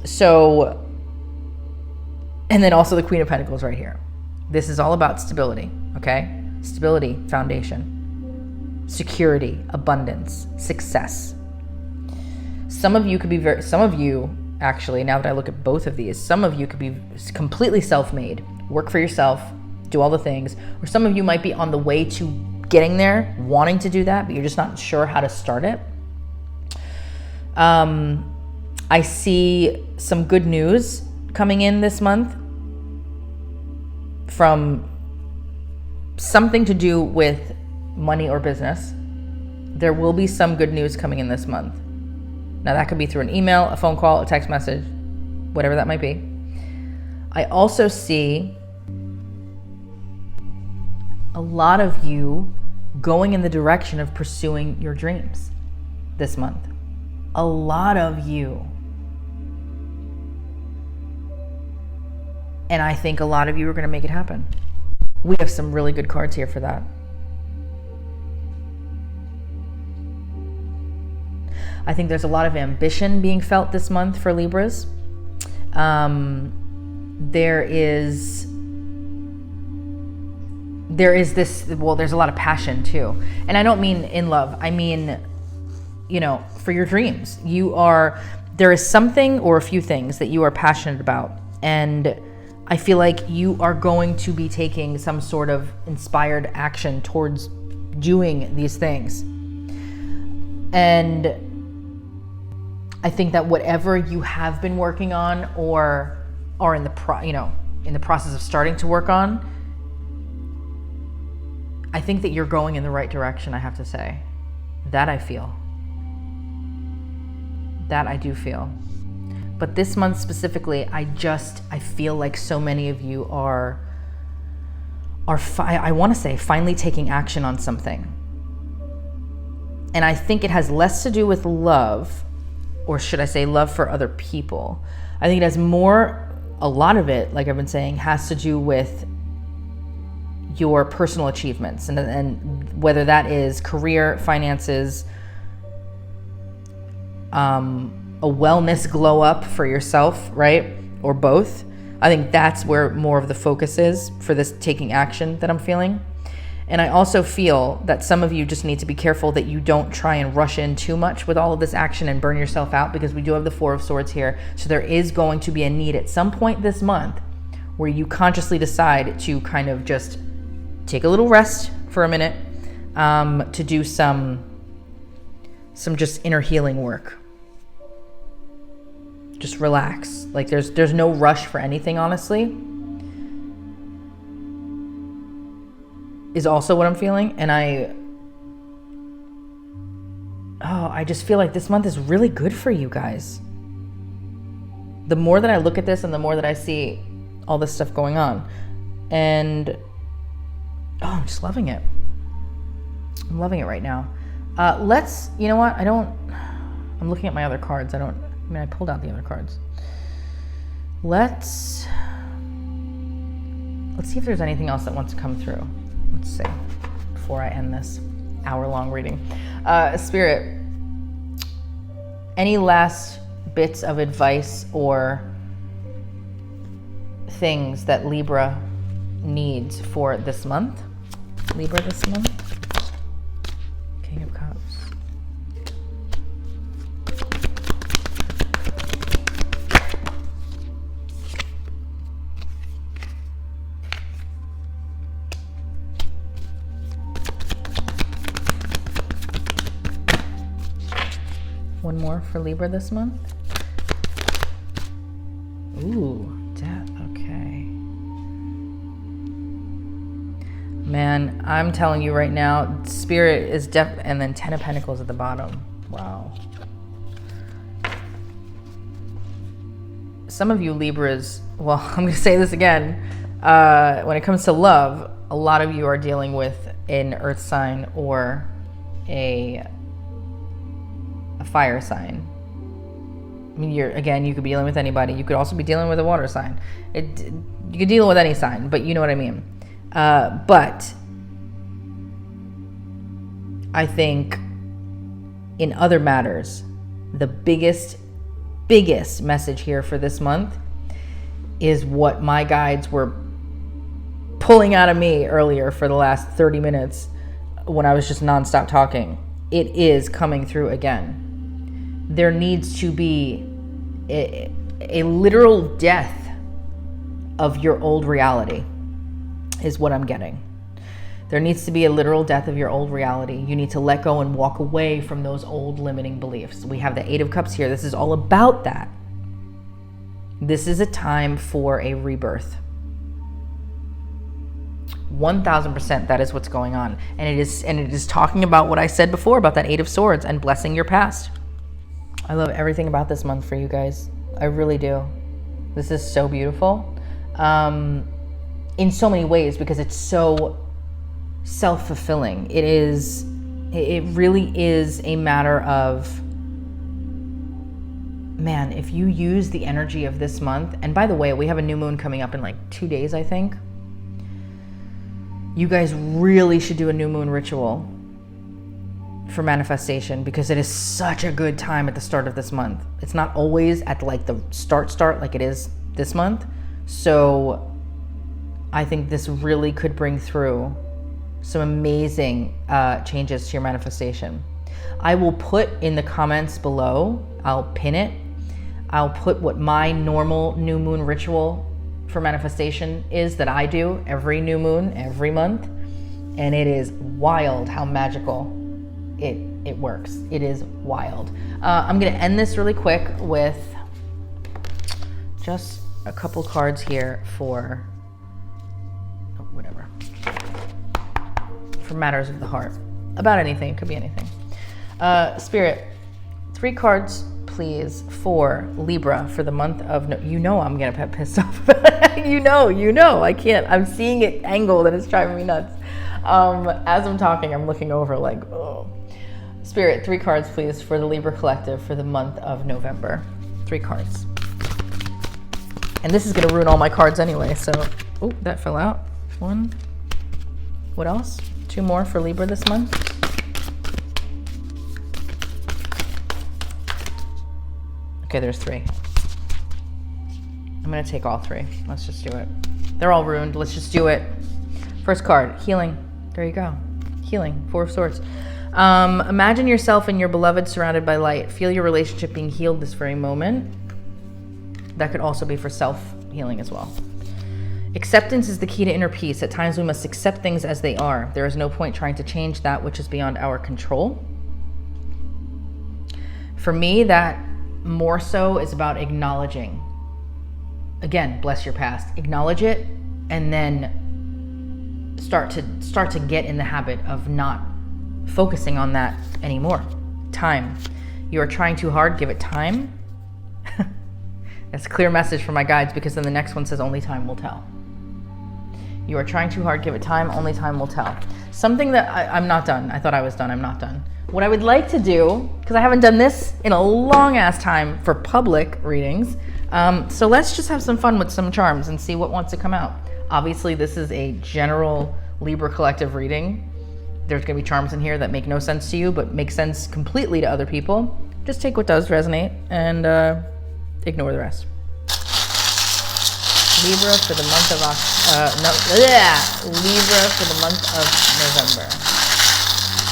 Speaker 1: So, and then also the Queen of Pentacles right here. This is all about stability, okay? Stability, foundation, security, abundance, success. Some of you could be actually, now that I look at both of these, some of you could be completely self-made, work for yourself, do all the things, or some of you might be on the way to getting there, wanting to do that, but you're just not sure how to start it. I see some good news coming in this month from something to do with money or business. There will be some good news coming in this month. Now that could be through an email, a phone call, a text message, whatever that might be. I also see a lot of you going in the direction of pursuing your dreams this month. A lot of you. And I think a lot of you are going to make it happen. We have some really good cards here for that. I think there's a lot of ambition being felt this month for Libras. There is this, well, there's a lot of passion too. And I don't mean in love. I mean, for your dreams. There is something or a few things that you are passionate about. And I feel like you are going to be taking some sort of inspired action towards doing these things. And I think that whatever you have been working on or are in the process of starting to work on, I think that you're going in the right direction, I have to say. That I feel. That I do feel. But this month specifically, I feel like so many of you are I want to say finally taking action on something. And I think it has less to do with love, or should I say love for other people. I think it has a lot of it, like I've been saying, has to do with your personal achievements, and whether that is career, finances, a wellness glow up for yourself, right? Or both. I think that's where more of the focus is for this taking action that I'm feeling. And I also feel that some of you just need to be careful that you don't try and rush in too much with all of this action and burn yourself out, because we do have the Four of Swords here. So there is going to be a need at some point this month where you consciously decide to kind of just take a little rest for a minute, to do some just inner healing work. Just relax. Like there's no rush for anything, honestly, is also what I'm feeling. And I just feel like this month is really good for you guys. The more that I look at this and the more that I see all this stuff going on, and I'm just loving it. I'm loving it right now. You know what? I'm looking at my other cards. I pulled out the other cards. Let's see if there's anything else that wants to come through. Let's see, before I end this hour-long reading. Spirit, any last bits of advice or things that Libra needs for this month? Libra this month? King of Cups. One more for Libra this month. Ooh, death, okay. Man, I'm telling you right now, Spirit is and then 10 of Pentacles at the bottom. Wow. Some of you Libras, well, I'm gonna say this again. When it comes to love, a lot of you are dealing with an earth sign or a fire sign. I mean, you could be dealing with anybody. You could also be dealing with a water sign. You could deal with any sign, but you know what I mean. But I think in other matters, the biggest message here for this month is what my guides were pulling out of me earlier for the last 30 minutes when I was just nonstop talking. It is coming through again. There needs to be a literal death of your old reality is what I'm getting. There needs to be a literal death of your old reality. You need to let go and walk away from those old limiting beliefs. We have the 8 of Cups here. This is all about that. This is a time for a rebirth. 1000% that is what's going on. And it is talking about what I said before about that 8 of Swords and blessing your past. I love everything about this month for you guys. I really do. This is so beautiful. In so many ways, because it's so self-fulfilling. It really is a matter of, man, if you use the energy of this month, and by the way, we have a new moon coming up in like 2 days, I think. You guys really should do a new moon ritual for manifestation, because it is such a good time at the start of this month. It's not always at like the start like it is this month. So I think this really could bring through some amazing changes to your manifestation. I will put in the comments below, I'll pin it. I'll put what my normal new moon ritual for manifestation is that I do every new moon, every month. And it is wild how magical it works. It is wild. I'm gonna end this really quick with just a couple cards here for whatever. For matters of the heart. About anything, it could be anything. Spirit, 3 cards, please, for Libra for the month of you know I'm gonna get pissed off about it. you know, I can't. I'm seeing it angled and it's driving me nuts. As I'm talking, I'm looking over like, oh. Spirit, 3 cards, please, for the Libra Collective for the month of November. 3 cards. And this is gonna ruin all my cards anyway, so, oh, that fell out. 1. What else? 2 more for Libra this month. Okay, there's 3. I'm gonna take all 3. Let's just do it. They're all ruined. Let's just do it. First card, healing. There you go. Healing, 4 of Swords. Imagine yourself and your beloved surrounded by light. Feel your relationship being healed this very moment. That could also be for self-healing as well. Acceptance is the key to inner peace. At times we must accept things as they are. There is no point trying to change that which is beyond our control. For me, that more so is about acknowledging. Again, bless your past. Acknowledge it, and then start to get in the habit of not focusing on that anymore. Time. You are trying too hard, give it time. That's a clear message from my guides, because then the next one says only time will tell. You are trying too hard, give it time, only time will tell. Something that I'm not done. I thought I was done, I'm not done. What I would like to do, because I haven't done this in a long ass time for public readings, so let's just have some fun with some charms and see what wants to come out. Obviously, this is a general Libra collective reading. There's going to be charms in here that make no sense to you, but make sense completely to other people. Just take what does resonate and ignore the rest. Libra for the month of Libra for the month of November.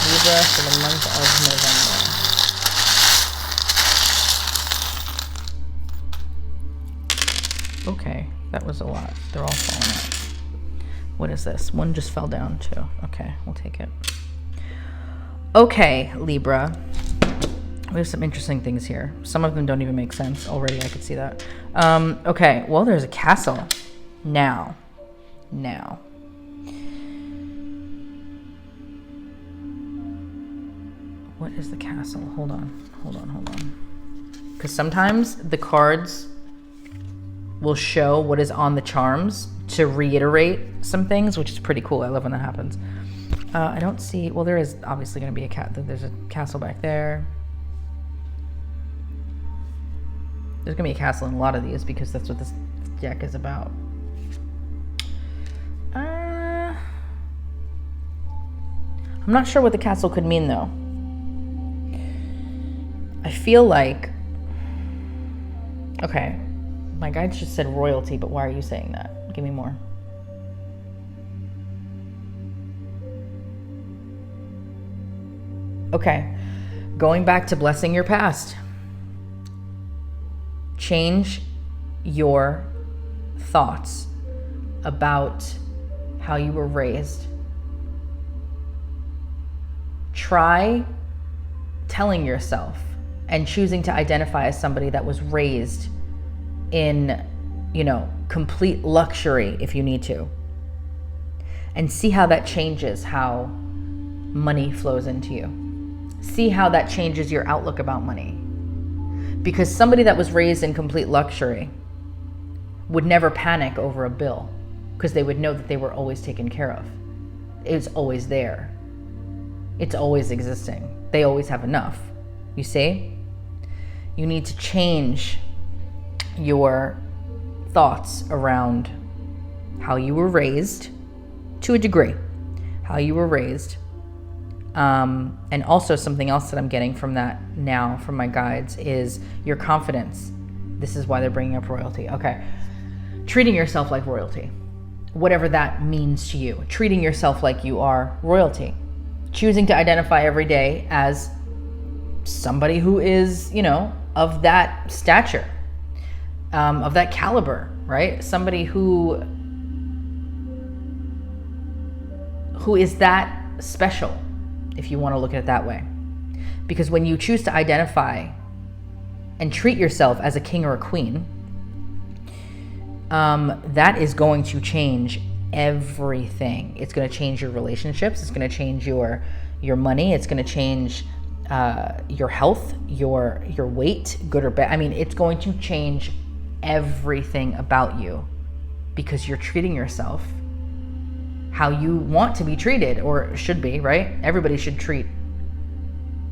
Speaker 1: Libra for the month of November. Okay, that was a lot. They're all falling out. What is this? One just fell down too. Okay, we'll take it. Okay, Libra. We have some interesting things here. Some of them don't even make sense. Already I could see that. Okay, well, there's a castle. Now. What is the castle? Hold on. Because sometimes the cards will show what is on the charms to reiterate some things, which is pretty cool. I love when that happens. I don't see, well, there is obviously going to be there's a castle back there. There's going to be a castle in a lot of these because that's what this deck is about. I'm not sure what the castle could mean though. I feel like, okay, my guides just said royalty, but why are you saying that? Give me more. Okay, going back to blessing your past. Change your thoughts about how you were raised. Try telling yourself and choosing to identify as somebody that was raised in, complete luxury if you need to. And see how that changes how money flows into you. See how that changes your outlook about money. Because somebody that was raised in complete luxury would never panic over a bill because they would know that they were always taken care of. It's always there. It's always existing. They always have enough. You see? You need to change your thoughts around how you were raised to a degree. How you were raised. And also something else that I'm getting from that now from my guides is your confidence. This is why they're bringing up royalty. Okay. Treating yourself like royalty. Whatever that means to you. Treating yourself like you are royalty. Choosing to identify every day as somebody who is, of that stature, of that caliber, right? Somebody who is that special, if you want to look at it that way. Because when you choose to identify and treat yourself as a king or a queen, that is going to change everything. It's going to change your relationships. It's going to change your money. It's going to change your health, your weight, good or bad. I mean, it's going to change everything about you because you're treating yourself how you want to be treated, or should be, right? Everybody should treat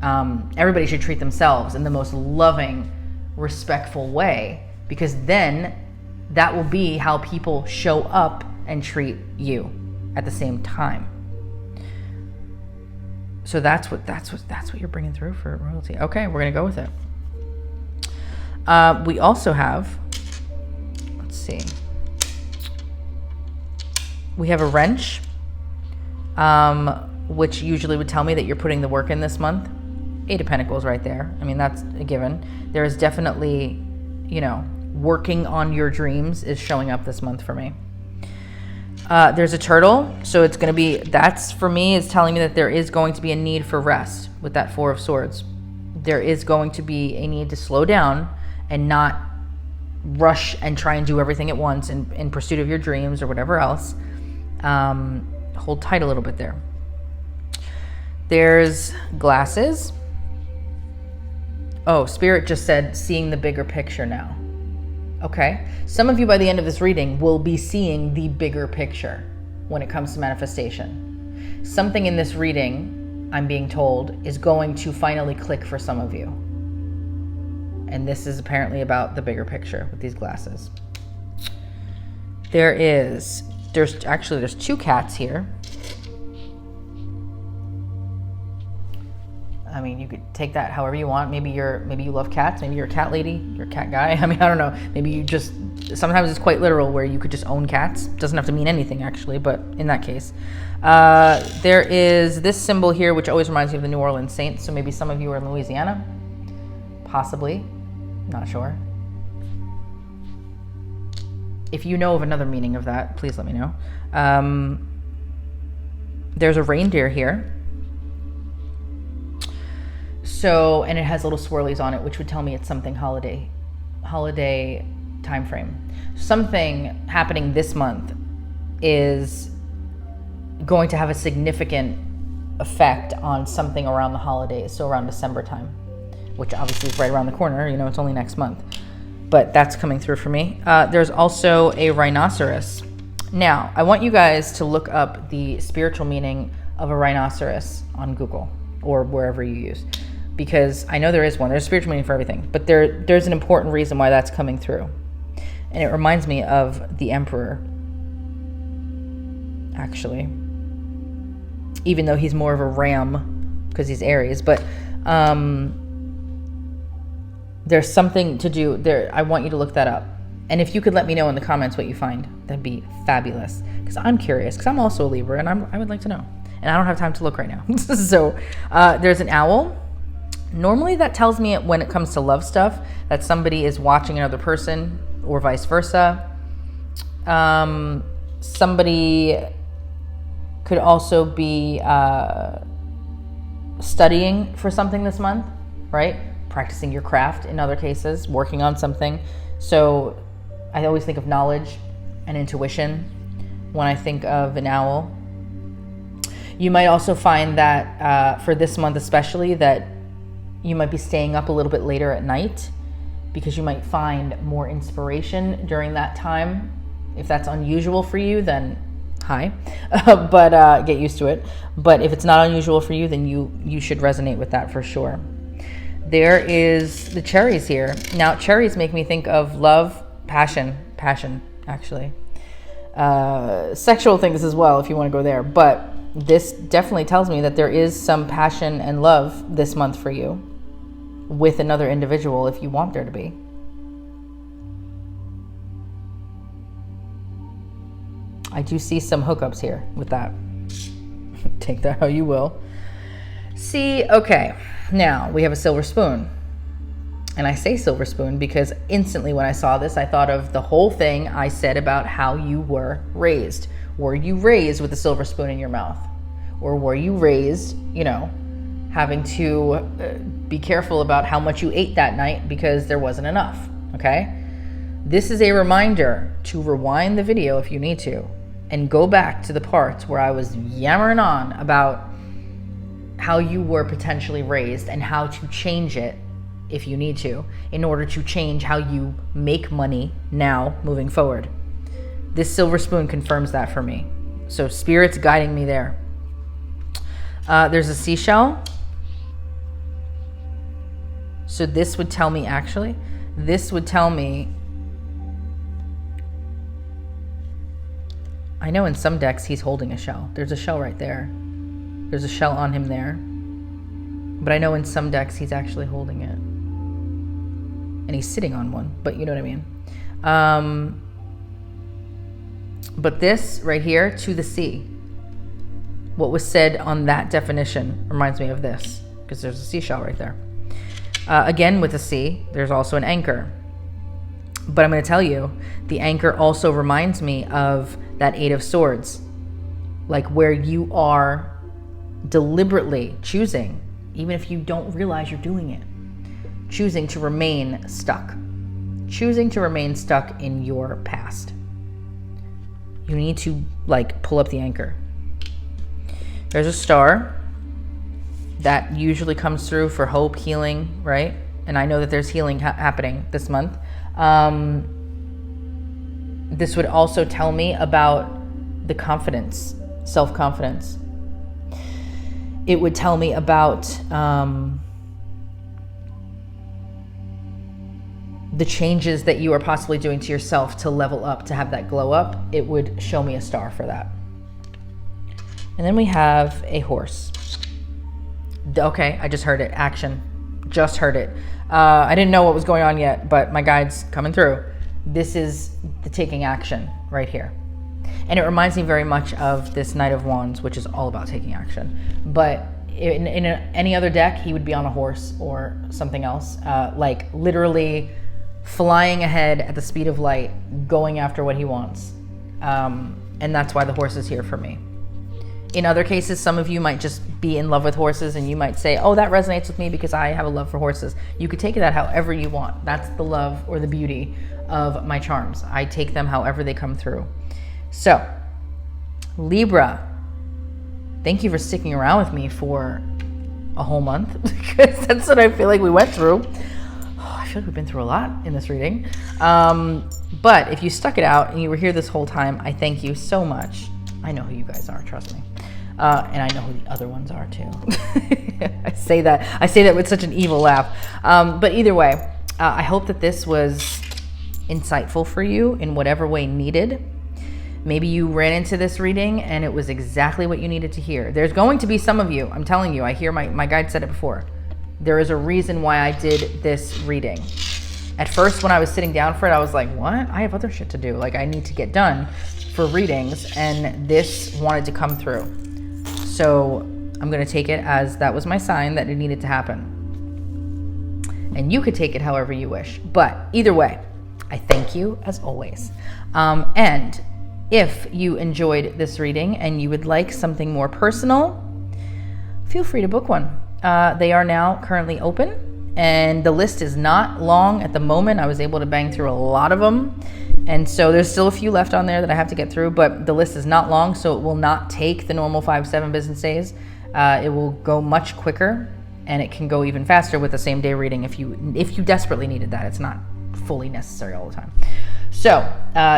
Speaker 1: themselves in the most loving, respectful way, because then that will be how people show up and treat you at the same time. So that's what you're bringing through for royalty. Okay, we're gonna go with it. We also have, let's see. We have a wrench, which usually would tell me that you're putting the work in this month. 8 of Pentacles right there. I mean, that's a given. There is definitely, working on your dreams is showing up this month for me. There's a turtle, so it's going to be, that's for me, is telling me that there is going to be a need for rest with that 4 of Swords. There is going to be a need to slow down and not rush and try and do everything at once in pursuit of your dreams or whatever else. Hold tight a little bit there. There's glasses. Oh, Spirit just said seeing the bigger picture now. Okay. Some of you by the end of this reading will be seeing the bigger picture when it comes to manifestation. Something in this reading, I'm being told, is going to finally click for some of you. And this is apparently about the bigger picture with these glasses. There is There's two cats here. I mean, you could take that however you want. Maybe you love cats. Maybe you're a cat lady. You're a cat guy. I mean, I don't know. Maybe you just, sometimes it's quite literal where you could just own cats. Doesn't have to mean anything actually, but in that case. There is this symbol here, which always reminds me of the New Orleans Saints. So maybe some of you are in Louisiana. Possibly. Not sure. If you know of another meaning of that, please let me know. There's a reindeer here. So, and it has little swirlies on it, which would tell me it's something holiday time frame. Something happening this month is going to have a significant effect on something around the holidays, so around December time, which obviously is right around the corner. You know, it's only next month, but that's coming through for me. There's also a rhinoceros. Now, I want you guys to look up the spiritual meaning of a rhinoceros on Google or wherever you use, because I know there is one. There's a spiritual meaning for everything, but there's an important reason why that's coming through. And it reminds me of the emperor, actually, even though he's more of a ram because he's Aries, but there's something to do there. I want you to look that up. And if you could let me know in the comments what you find, that'd be fabulous, because I'm curious, because I'm also a Libra and I would like to know. And I don't have time to look right now. So there's an owl. Normally that tells me when it comes to love stuff that somebody is watching another person or vice versa. Somebody could also be studying for something this month, right? Practicing your craft in other cases, working on something. So I always think of knowledge and intuition when I think of an owl. You might also find that for this month especially, that you might be staying up a little bit later at night because you might find more inspiration during that time. If that's unusual for you, then hi, but get used to it. But if it's not unusual for you, then you should resonate with that for sure. There is the cherries here. Now, cherries make me think of love, passion actually. Sexual things as well, if you want to go there. But this definitely tells me that there is some passion and love this month for you with another individual if you want there to be. I do see some hookups here with that. Take that how you will. See, okay, now we have a silver spoon. And I say silver spoon because instantly when I saw this, I thought of the whole thing I said about how you were raised. Were you raised with a silver spoon in your mouth? Or were you raised, you know, having to be careful about how much you ate that night because there wasn't enough, okay? This is a reminder to rewind the video if you need to and go back to the parts where I was yammering on about how you were potentially raised and how to change it if you need to, in order to change how you make money now moving forward. This silver spoon confirms that for me. So Spirit's guiding me there. There's a seashell. So this would tell me, actually, I know in some decks he's holding a shell. There's a shell right there. There's a shell on him there. But I know in some decks he's actually holding it. And he's sitting on one, but you know what I mean. But this right here, to the sea, what was said on that definition reminds me of this, because there's a seashell right there. Again, with the sea, there's also an anchor. But I'm going to tell you, the anchor also reminds me of that Eight of Swords, like where you are deliberately choosing, even if you don't realize you're doing it, choosing to remain stuck in your past. You need to like pull up the anchor. There's a star that usually comes through for hope, healing, right? And I know that there's healing happening this month. This would also tell me about the confidence, self-confidence. It would tell me the changes that you are possibly doing to yourself to level up, to have that glow up, it would show me a star for that. And then we have a horse. Okay, I just heard it. Action. Just heard it. I didn't know what was going on yet, but my guide's coming through. This is the taking action right here. And it reminds me very much of this Knight of Wands, which is all about taking action. But in any other deck, he would be on a horse or something else, like literally flying ahead at the speed of light, going after what he wants. And that's why the horse is here for me. In other cases, some of you might just be in love with horses and you might say, oh, that resonates with me because I have a love for horses. You could take that however you want. That's the love or the beauty of my charms. I take them however they come through. So, Libra, thank you for sticking around with me for a whole month because that's what I feel like we went through. Oh, I feel like we've been through a lot in this reading. But if you stuck it out and you were here this whole time, I thank you so much. I know who you guys are, trust me. And I know who the other ones are too. I say that with such an evil laugh. But either way, I hope that this was insightful for you in whatever way needed. Maybe you ran into this reading and it was exactly what you needed to hear. There's going to be some of you, I'm telling you, I hear my guide said it before. There is a reason why I did this reading. At first, when I was sitting down for it, I was like, what? I have other shit to do. Like, I need to get done for readings, and this wanted to come through. So I'm going to take it as that was my sign that it needed to happen. And you could take it however you wish. But either way, I thank you as always. And if you enjoyed this reading and you would like something more personal, feel free to book one. They are now currently open. And the list is not long at the moment. I was able to bang through a lot of them. And so there's still a few left on there that I have to get through, but the list is not long, so it will not take the normal 5-7 business days. It will go much quicker, and it can go even faster with the same day reading if you desperately needed that. It's not fully necessary all the time. So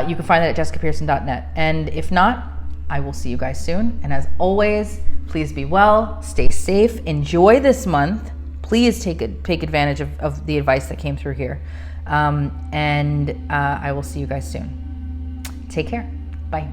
Speaker 1: you can find that at jessicapearson.net. And if not, I will see you guys soon. And as always, please be well, stay safe, enjoy this month. Please take advantage of the advice that came through here. And I will see you guys soon. Take care. Bye.